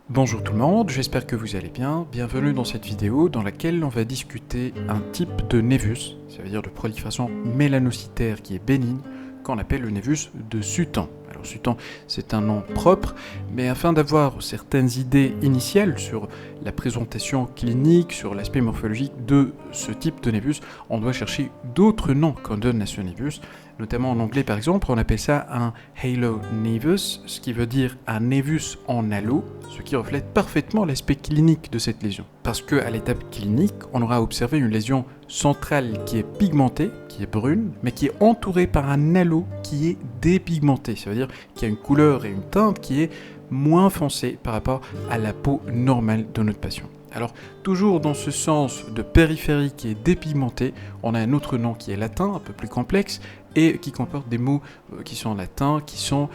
Bonjour tout le monde, j'espère que vous allez bien. Bienvenue dans cette vidéo dans laquelle on va discuter un type de névus, ça veut dire de prolifération mélanocytaire qui est bénigne, qu'on appelle le névus de Sutent. Alors Sutent, c'est un nom propre, mais afin d'avoir certaines idées initiales sur la présentation clinique, sur l'aspect morphologique de ce type de névus, on doit chercher d'autres noms qu'on donne à ce névus. Notamment en anglais par exemple, on appelle ça un halo nevus, ce qui veut dire un névus en halo, ce qui reflète parfaitement l'aspect clinique de cette lésion. Parce qu'à l'étape clinique, on aura observé une lésion centrale qui est pigmentée, qui est brune, mais qui est entourée par un halo qui est dépigmenté. Ça veut dire qu'il y a une couleur et une teinte qui est moins foncée par rapport à la peau normale de notre patient. Alors, toujours dans ce sens de périphérie qui est dépigmenté, on a un autre nom qui est latin, un peu plus complexe, et qui comporte des mots qui sont latins, qui sont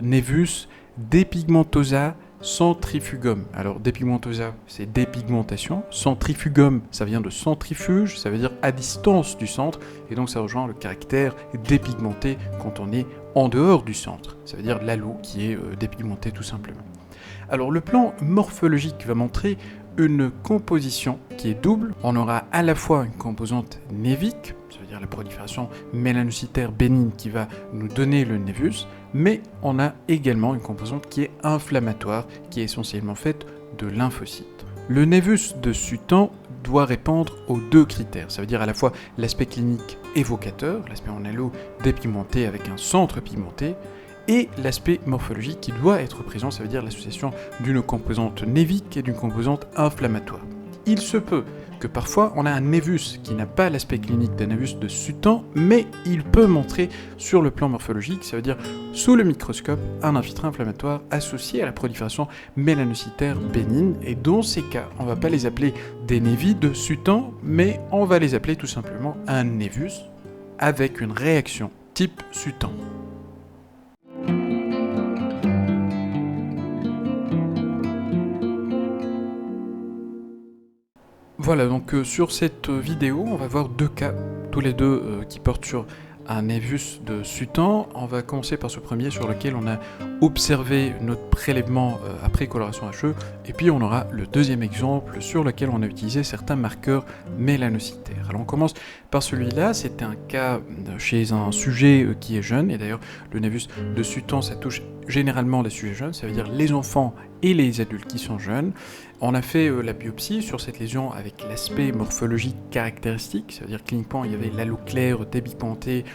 nevus dépigmentosa centrifugum. Alors, dépigmentosa, c'est dépigmentation. Centrifugum, ça vient de centrifuge, ça veut dire à distance du centre, et donc ça rejoint le caractère dépigmenté quand on est en dehors du centre. Ça veut dire l'halo qui est dépigmenté tout simplement. Alors, le plan morphologique va montrer une composition qui est double. On aura à la fois une composante névique, ça veut dire la prolifération mélanocytaire bénigne qui va nous donner le névus, mais on a également une composante qui est inflammatoire, qui est essentiellement faite de lymphocytes. Le névus de Sutent doit répondre aux deux critères, ça veut dire à la fois l'aspect clinique évocateur, l'aspect en halo dépigmenté avec un centre pigmenté, et l'aspect morphologique qui doit être présent, ça veut dire l'association d'une composante névique et d'une composante inflammatoire. Il se peut que parfois on a un névus qui n'a pas l'aspect clinique d'un névus de Sutent, mais il peut montrer sur le plan morphologique, ça veut dire sous le microscope, un infiltré inflammatoire associé à la prolifération mélanocytaire bénigne, et dans ces cas, on ne va pas les appeler des névis de Sutent, mais on va les appeler tout simplement un névus avec une réaction type Sutent. Voilà, donc sur cette vidéo, on va voir deux cas, tous les deux qui portent sur un névus de Sutent. On va commencer par ce premier sur lequel on a observé notre prélèvement après coloration HE, et puis on aura le deuxième exemple sur lequel on a utilisé certains marqueurs mélanocytaires. Alors on commence par celui-là, c'était un cas chez un sujet qui est jeune, et d'ailleurs le névus de Sutent ça touche généralement les sujets jeunes, ça veut dire les enfants et les adultes qui sont jeunes. On a fait la biopsie sur cette lésion avec l'aspect morphologique caractéristique, ça veut dire cliniquement il y avait l'halo clair dépigmenté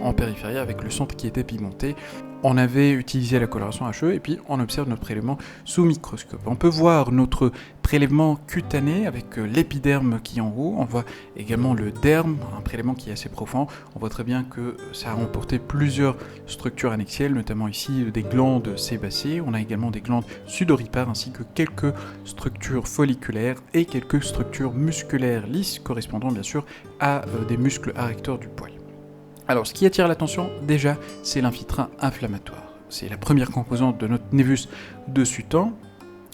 en périphérie avec le centre qui était pigmenté. On avait utilisé la coloration HE et puis on observe notre prélèvement sous microscope. On peut voir notre prélèvement cutané avec l'épiderme qui est en haut. On voit également le derme, un prélèvement qui est assez profond. On voit très bien que ça a emporté plusieurs structures annexielles, notamment ici des glandes sébacées. On a également des glandes sudoripares ainsi que quelques structures folliculaires et quelques structures musculaires lisses correspondant bien sûr à des muscles arrecteurs du poil. Alors, ce qui attire l'attention, déjà, c'est l'infiltrin inflammatoire. C'est la première composante de notre névus de Sutent,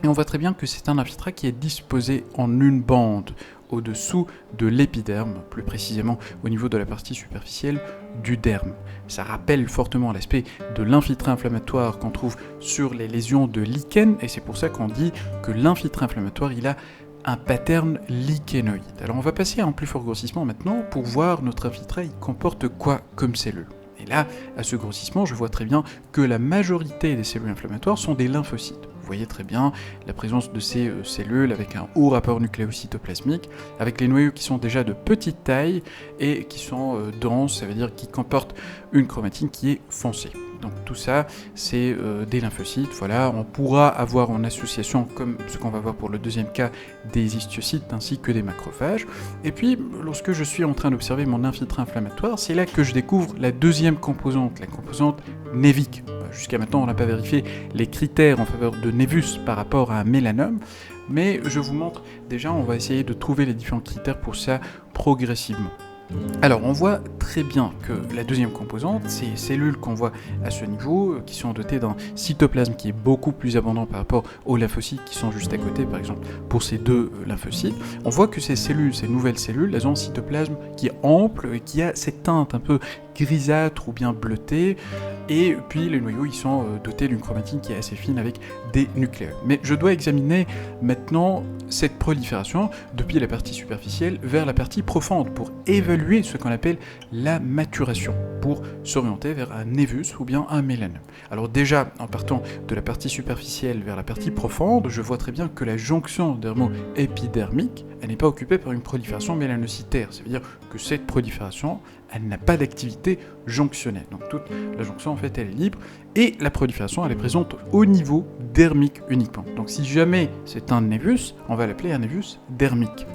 et on voit très bien que c'est un infiltrat qui est disposé en une bande au-dessous de l'épiderme, plus précisément au niveau de la partie superficielle du derme. Ça rappelle fortement l'aspect de l'infiltré inflammatoire qu'on trouve sur les lésions de lichen, et c'est pour ça qu'on dit que l'infiltré inflammatoire, il a un pattern lichénoïde. Alors on va passer à un plus fort grossissement maintenant pour voir notre infiltré il comporte quoi comme cellules. Et là, à ce grossissement, je vois très bien que la majorité des cellules inflammatoires sont des lymphocytes. Vous voyez très bien la présence de ces cellules avec un haut rapport nucléocytoplasmique, avec les noyaux qui sont déjà de petite taille et qui sont denses, ça veut dire qu'ils comportent une chromatine qui est foncée. Donc tout ça, c'est des lymphocytes. Voilà, on pourra avoir en association, comme ce qu'on va voir pour le deuxième cas, des histiocytes ainsi que des macrophages. Et puis, lorsque je suis en train d'observer mon infiltré inflammatoire, c'est là que je découvre la deuxième composante, la composante névique. Jusqu'à maintenant, on n'a pas vérifié les critères en faveur de névus par rapport à un mélanome, mais je vous montre déjà, on va essayer de trouver les différents critères pour ça progressivement. Alors on voit très bien que la deuxième composante, ces cellules qu'on voit à ce niveau, qui sont dotées d'un cytoplasme qui est beaucoup plus abondant par rapport aux lymphocytes qui sont juste à côté, par exemple pour ces deux lymphocytes, on voit que ces cellules, ces nouvelles cellules, elles ont un cytoplasme qui est ample et qui a cette teinte un peu grisâtre ou bien bleuté, et puis les noyaux ils sont dotés d'une chromatine qui est assez fine avec des nucléoles. Mais je dois examiner maintenant cette prolifération depuis la partie superficielle vers la partie profonde pour évaluer ce qu'on appelle la maturation, pour s'orienter vers un névus ou bien un mélanome. Alors déjà, en partant de la partie superficielle vers la partie profonde, je vois très bien que la jonction dermo-épidermique, elle n'est pas occupée par une prolifération mélanocytaire. Ça veut dire que cette prolifération, elle n'a pas d'activité jonctionnelle. Donc toute la jonction, en fait, elle est libre. Et la prolifération, elle est présente au niveau dermique uniquement. Donc si jamais c'est un névus, on va l'appeler un névus dermique.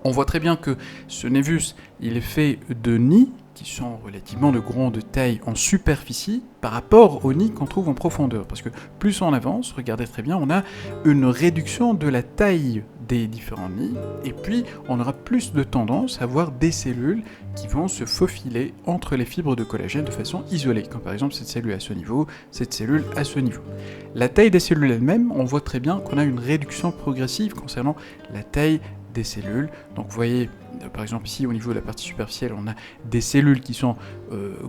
On voit très bien que ce névus, il est fait de nids qui sont relativement de grande taille en superficie par rapport aux nids qu'on trouve en profondeur. Parce que plus on avance, regardez très bien, on a une réduction de la taille des différents nids, et puis on aura plus de tendance à voir des cellules qui vont se faufiler entre les fibres de collagène de façon isolée, comme par exemple cette cellule à ce niveau, cette cellule à ce niveau. La taille des cellules elles-mêmes, on voit très bien qu'on a une réduction progressive concernant la taille des cellules. Donc vous voyez, par exemple ici au niveau de la partie superficielle, on a des cellules qui sont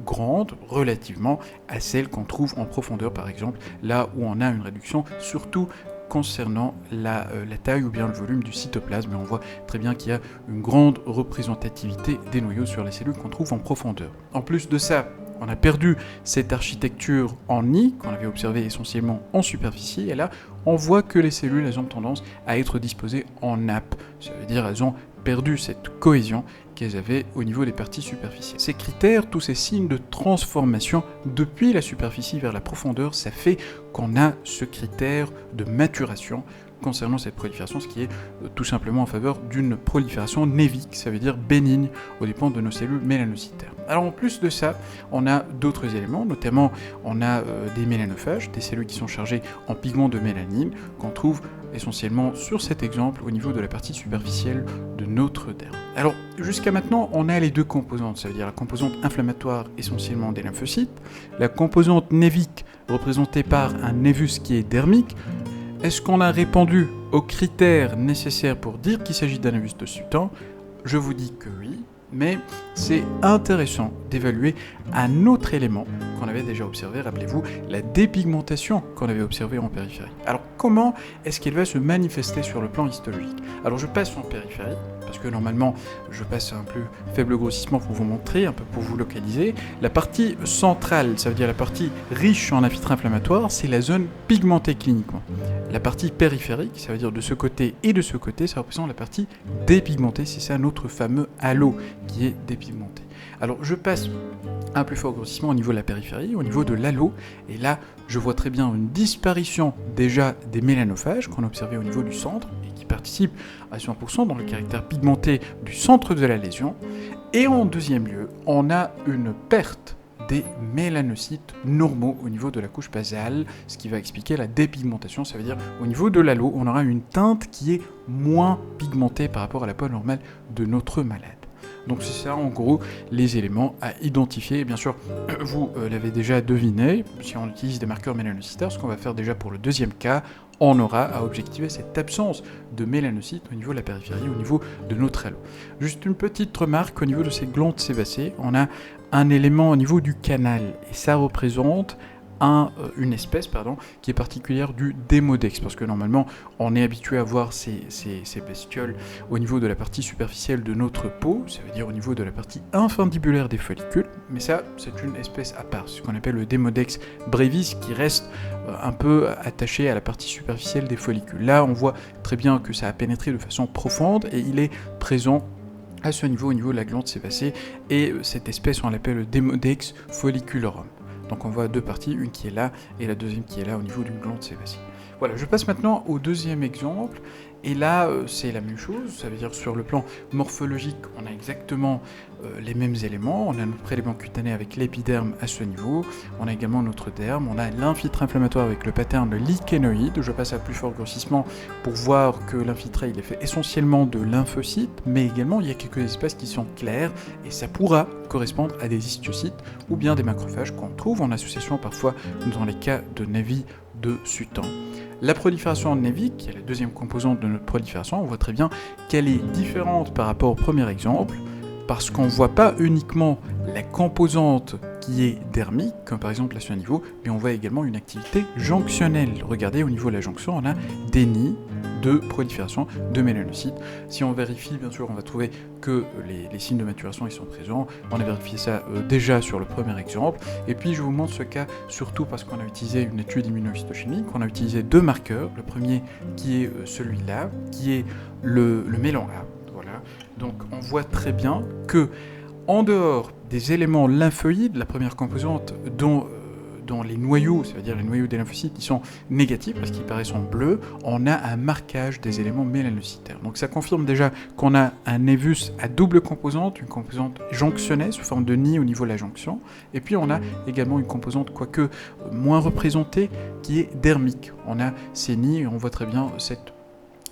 grandes relativement à celles qu'on trouve en profondeur, par exemple, là où on a une réduction, surtout concernant la taille ou bien le volume du cytoplasme, et on voit très bien qu'il y a une grande représentativité des noyaux sur les cellules qu'on trouve en profondeur. En plus de ça, on a perdu cette architecture en nid qu'on avait observée essentiellement en superficie, et là on voit que les cellules elles ont tendance à être disposées en nappe. Ça veut dire elles ont perdu cette cohésion qu'elles avaient au niveau des parties superficielles. Ces critères, tous ces signes de transformation depuis la superficie vers la profondeur, ça fait qu'on a ce critère de maturation concernant cette prolifération, ce qui est tout simplement en faveur d'une prolifération névique, ça veut dire bénigne, aux dépens de nos cellules mélanocytaires. Alors en plus de ça, on a d'autres éléments, notamment on a des mélanophages, des cellules qui sont chargées en pigments de mélanine, qu'on trouve essentiellement sur cet exemple au niveau de la partie superficielle de notre derme. Alors jusqu'à maintenant, on a les deux composantes, ça veut dire la composante inflammatoire essentiellement des lymphocytes, la composante névique représentée par un névus qui est dermique. Est-ce qu'on a répondu aux critères nécessaires pour dire qu'il s'agit d'un névus de Sutton? Je vous dis que oui, mais c'est intéressant d'évaluer un autre élément qu'on avait déjà observé, rappelez-vous, la dépigmentation qu'on avait observée en périphérie. Alors comment est-ce qu'elle va se manifester sur le plan histologique? Alors je passe en périphérie, parce que normalement je passe à un plus faible grossissement pour vous montrer, un peu pour vous localiser. La partie centrale, ça veut dire la partie riche en infiltrats inflammatoires, c'est la zone pigmentée cliniquement. La partie périphérique, ça veut dire de ce côté et de ce côté, ça représente la partie dépigmentée, c'est ça notre fameux halo qui est dépigmenté. Alors je passe un plus fort grossissement au niveau de la périphérie, au niveau de l'halo, et là je vois très bien une disparition déjà des mélanophages qu'on a observé au niveau du centre, et qui participent à 100% dans le caractère pigmenté du centre de la lésion, et en deuxième lieu, on a une perte des mélanocytes normaux au niveau de la couche basale, ce qui va expliquer la dépigmentation, ça veut dire au niveau de l'halo, on aura une teinte qui est moins pigmentée par rapport à la peau normale de notre malade. Donc c'est ça en gros les éléments à identifier. Et bien sûr, vous l'avez déjà deviné, si on utilise des marqueurs mélanocytaires, ce qu'on va faire déjà pour le deuxième cas, on aura à objectiver cette absence de mélanocytes au niveau de la périphérie, au niveau de notre halo. Juste une petite remarque au niveau de ces glandes sébacées, on a un élément au niveau du canal, et ça représente une espèce qui est particulière du démodex, parce que normalement on est habitué à voir ces bestioles au niveau de la partie superficielle de notre peau, ça veut dire au niveau de la partie infundibulaire des follicules, mais ça c'est une espèce à part, c'est ce qu'on appelle le démodex brevis qui reste un peu attaché à la partie superficielle des follicules. Là on voit très bien que ça a pénétré de façon profonde et il est présent à ce niveau, au niveau de la glande sébacée, et cette espèce on l'appelle le démodex folliculorum. Donc on voit deux parties, une qui est là et la deuxième qui est là au niveau d'une glande sébacée. Voilà, je passe maintenant au deuxième exemple, et là c'est la même chose, ça veut dire sur le plan morphologique, on a exactement les mêmes éléments, on a notre prélèvement cutané avec l'épiderme à ce niveau, on a également notre derme, on a l'infiltré inflammatoire avec le pattern lichénoïde, je passe à plus fort grossissement pour voir que l'infiltré il est fait essentiellement de lymphocytes, mais également il y a quelques espaces qui sont clairs, et ça pourra correspondre à des histiocytes ou bien des macrophages qu'on trouve en association parfois dans les cas de Nevi de Sutton. La prolifération névique, qui est la deuxième composante de notre prolifération, on voit très bien qu'elle est différente par rapport au premier exemple. parce qu'on ne voit pas uniquement la composante qui est dermique, comme par exemple l'action à niveau, mais on voit également une activité jonctionnelle. Regardez, au niveau de la jonction, on a des nids de prolifération de mélanocytes. Si on vérifie, bien sûr, on va trouver que les signes de maturation ils sont présents. On a vérifié ça déjà sur le premier exemple. Et puis, je vous montre ce cas surtout parce qu'on a utilisé une étude immunohistochimique. On a utilisé deux marqueurs. Le premier qui est celui-là, qui est le mélan A. Voilà. Donc, on voit très bien que en dehors des éléments lymphoïdes, la première composante dont les noyaux, c'est-à-dire les noyaux des lymphocytes, qui sont négatifs parce qu'ils paraissent en bleu, on a un marquage des éléments mélanocytaires. Donc ça confirme déjà qu'on a un névus à double composante, une composante jonctionnée sous forme de nid au niveau de la jonction, et puis on a également une composante, quoique moins représentée, qui est dermique. On a ces nids et on voit très bien cette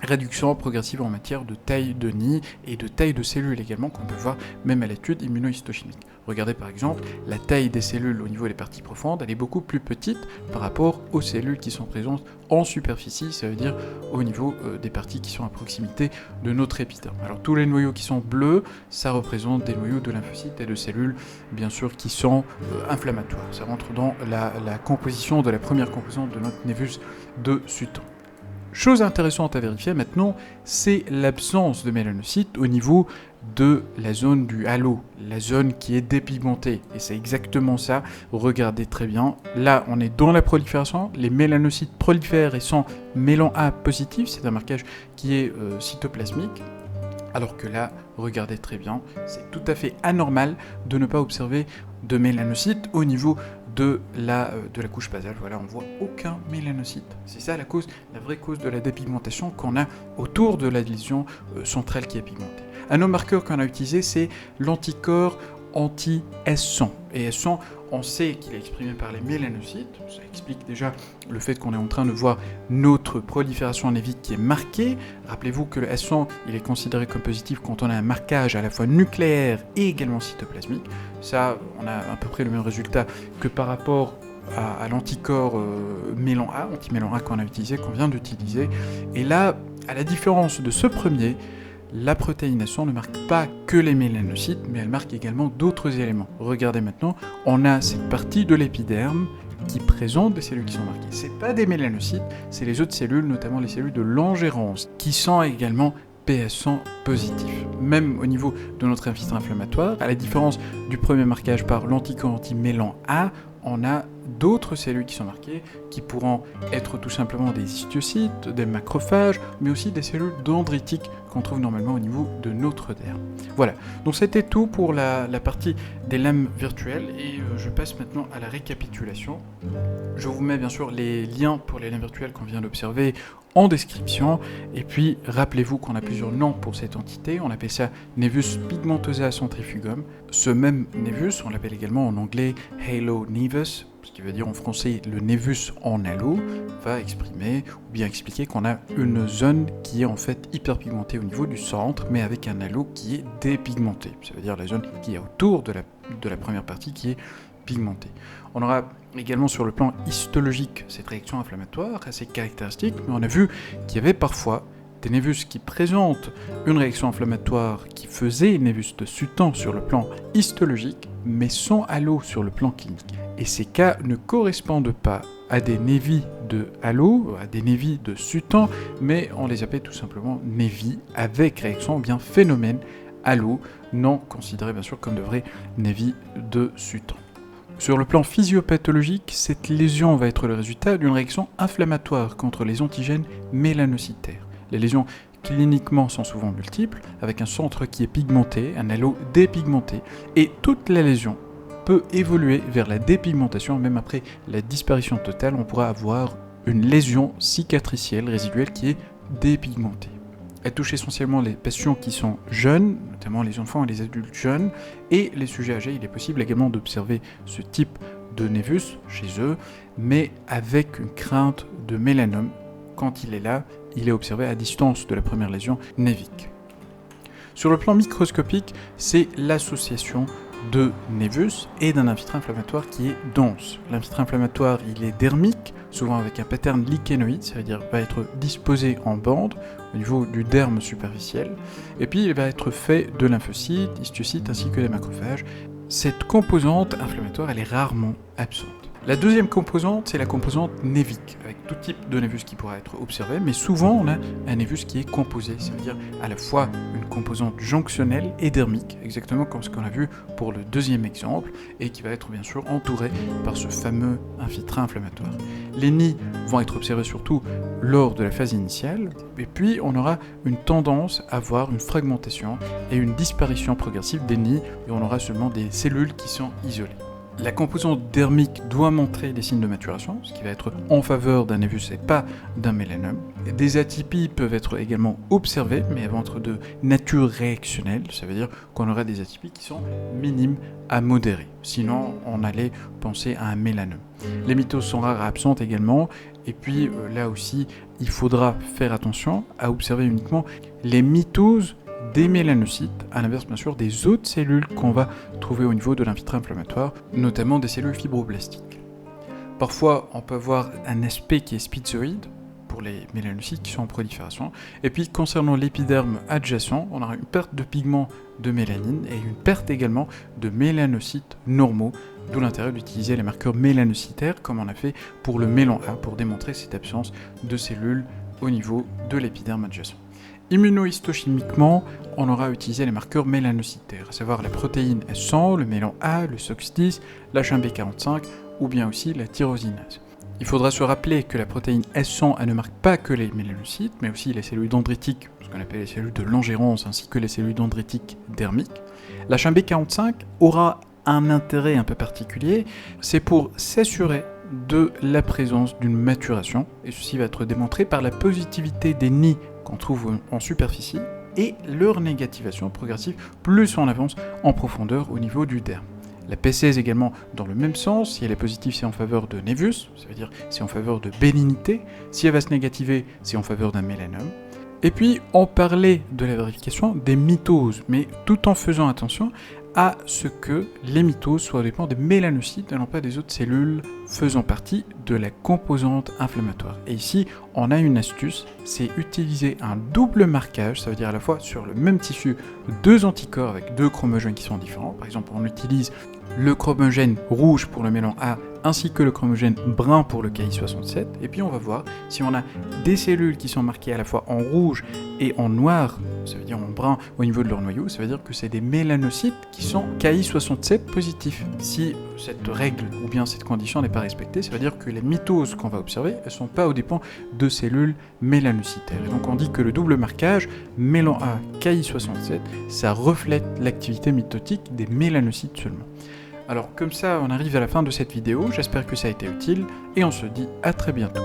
réduction progressive en matière de taille de nid et de taille de cellules également, qu'on peut voir même à l'étude immunohistochimique. Regardez par exemple, la taille des cellules au niveau des parties profondes, elle est beaucoup plus petite par rapport aux cellules qui sont présentes en superficie, ça veut dire au niveau des parties qui sont à proximité de notre épiderme. Alors tous les noyaux qui sont bleus, ça représente des noyaux de lymphocytes et de cellules, bien sûr, qui sont inflammatoires. Ça rentre dans la composition de la première composante de notre névus de Sutton. Chose intéressante à vérifier maintenant, c'est l'absence de mélanocytes au niveau de la zone du halo, la zone qui est dépigmentée. Et c'est exactement ça, regardez très bien. Là, on est dans la prolifération, les mélanocytes prolifèrent et sont mélan A positif, c'est un marquage qui est cytoplasmique. Alors que là, regardez très bien, c'est tout à fait anormal de ne pas observer de mélanocytes au niveau de la couche basale. Voilà, on voit aucun mélanocyte. C'est ça la vraie cause de la dépigmentation qu'on a autour de la lésion centrale qui est pigmentée. Un autre marqueur qu'on a utilisé, c'est l'anticorps anti-S100. Et S100, on sait qu'il est exprimé par les mélanocytes. Ça explique déjà le fait qu'on est en train de voir notre prolifération névique qui est marquée. Rappelez-vous que le S100, il est considéré comme positif quand on a un marquage à la fois nucléaire et également cytoplasmique. Ça, on a à peu près le même résultat que par rapport à l'anticorps mélan A, anti-mélan A qu'on vient d'utiliser. Et là, à la différence de ce premier, la protéine S100 ne marque pas que les mélanocytes, mais elle marque également d'autres éléments. Regardez maintenant, on a cette partie de l'épiderme qui présente des cellules qui sont marquées. Ce n'est pas des mélanocytes, c'est les autres cellules, notamment les cellules de l'engérance, qui sont également PS100 positif. Même au niveau de notre infiltrant inflammatoire, à la différence du premier marquage par l'anticorps anti-mélan A, on a d'autres cellules qui sont marquées, qui pourront être tout simplement des histiocytes, des macrophages, mais aussi des cellules dendritiques qu'on trouve normalement au niveau de notre derme. Voilà, donc c'était tout pour la partie des lames virtuelles, et je passe maintenant à la récapitulation. Je vous mets bien sûr les liens pour les lames virtuelles qu'on vient d'observer en description, et puis rappelez-vous qu'on a plusieurs noms pour cette entité. On appelle ça Nevus pigmentosa centrifugum. Ce même Nevus, on l'appelle également en anglais Halo nevus, ce qui veut dire en français le Nevus en halo, va exprimer ou bien expliquer qu'on a une zone qui est en fait hyperpigmentée au niveau du centre, mais avec un halo qui est dépigmenté. Ça veut dire la zone qui est autour de la première partie qui est pigmentée. On aura également sur le plan histologique cette réaction inflammatoire assez caractéristique, mais on a vu qu'il y avait parfois des névus qui présentent une réaction inflammatoire qui faisait névus de Sutton sur le plan histologique, mais sans halo sur le plan clinique. Et ces cas ne correspondent pas à des névis de halo, à des névis de Sutton, mais on les appelle tout simplement névis avec réaction ou bien phénomène halo, non considérés bien sûr comme de vrais névis de Sutton. Sur le plan physiopathologique, cette lésion va être le résultat d'une réaction inflammatoire contre les antigènes mélanocytaires. Les lésions cliniquement sont souvent multiples, avec un centre qui est pigmenté, un halo dépigmenté, et toute la lésion peut évoluer vers la dépigmentation. Même après la disparition totale, on pourra avoir une lésion cicatricielle résiduelle qui est dépigmentée. Elle touche essentiellement les patients qui sont jeunes, notamment les enfants et les adultes jeunes, et les sujets âgés. Il est possible également d'observer ce type de névus chez eux, mais avec une crainte de mélanome. Quand il est là, il est observé à distance de la première lésion névique. Sur le plan microscopique, c'est l'association de névus et d'un infiltrant inflammatoire qui est dense. L'infiltrant inflammatoire, il est dermique, souvent avec un pattern lichénoïde, ça veut dire va être disposé en bande au niveau du derme superficiel, et puis il va être fait de lymphocytes, histiocytes ainsi que des macrophages. Cette composante inflammatoire, elle est rarement absente. La deuxième composante, c'est la composante névique, avec tout type de névus qui pourra être observé, mais souvent on a un névus qui est composé, ça veut dire à la fois une composante jonctionnelle et dermique, exactement comme ce qu'on a vu pour le deuxième exemple, et qui va être bien sûr entouré par ce fameux infiltrat inflammatoire. Les nids vont être observés surtout lors de la phase initiale, et puis on aura une tendance à voir une fragmentation et une disparition progressive des nids, et on aura seulement des cellules qui sont isolées. La composante dermique doit montrer des signes de maturation, ce qui va être en faveur d'un névus et pas d'un mélanome. Des atypies peuvent être également observées, mais elles vont être de nature réactionnelle, ça veut dire qu'on aura des atypies qui sont minimes à modérées. Sinon, on allait penser à un mélanome. Les mitoses sont rares et absentes également, et puis là aussi, il faudra faire attention à observer uniquement les mitoses des mélanocytes, à l'inverse bien sûr des autres cellules qu'on va trouver au niveau de l'infiltrat inflammatoire, notamment des cellules fibroblastiques. Parfois, on peut avoir un aspect qui est schizoïde pour les mélanocytes qui sont en prolifération, et puis concernant l'épiderme adjacent, on aura une perte de pigments de mélanine et une perte également de mélanocytes normaux, d'où l'intérêt d'utiliser les marqueurs mélanocytaires comme on a fait pour le mélan A pour démontrer cette absence de cellules au niveau de l'épiderme adjacent. Immunohistochimiquement, on aura utilisé les marqueurs mélanocytaires, à savoir la protéine S100, le mélan A, le SOX10, l'H1B45 ou bien aussi la tyrosinase. Il faudra se rappeler que la protéine S100 elle ne marque pas que les mélanocytes, mais aussi les cellules dendritiques, ce qu'on appelle les cellules de Langerhans, ainsi que les cellules dendritiques dermiques. L'H1B45 aura un intérêt un peu particulier, c'est pour s'assurer de la présence d'une maturation, et ceci va être démontré par la positivité des nids qu'on trouve en superficie et leur négativation progressive plus on avance en profondeur au niveau du derme. La P16 également dans le même sens, si elle est positive c'est en faveur de névus, ça veut dire c'est en faveur de bénignité, si elle va se négativer c'est en faveur d'un mélanome. Et puis on parlait de la vérification des mitoses, mais tout en faisant attention à ce que les mitoses soient dépendants des mélanocytes et non pas des autres cellules faisant partie de la composante inflammatoire. Et ici, on a une astuce, c'est utiliser un double marquage, ça veut dire à la fois sur le même tissu, deux anticorps avec deux chromogènes qui sont différents. Par exemple, on utilise le chromogène rouge pour le mélan A ainsi que le chromogène brun pour le Ki67, et puis on va voir si on a des cellules qui sont marquées à la fois en rouge et en noir, ça veut dire en brun au niveau de leur noyau, ça veut dire que c'est des mélanocytes qui sont Ki67 positifs. Si cette règle ou bien cette condition n'est pas respectée, ça veut dire que les mitoses qu'on va observer, elles ne sont pas aux dépens de cellules mélanocytaires. Et donc on dit que le double marquage, mélan A, Ki67, ça reflète l'activité mitotique des mélanocytes seulement. Alors comme ça, on arrive à la fin de cette vidéo, j'espère que ça a été utile, et on se dit à très bientôt.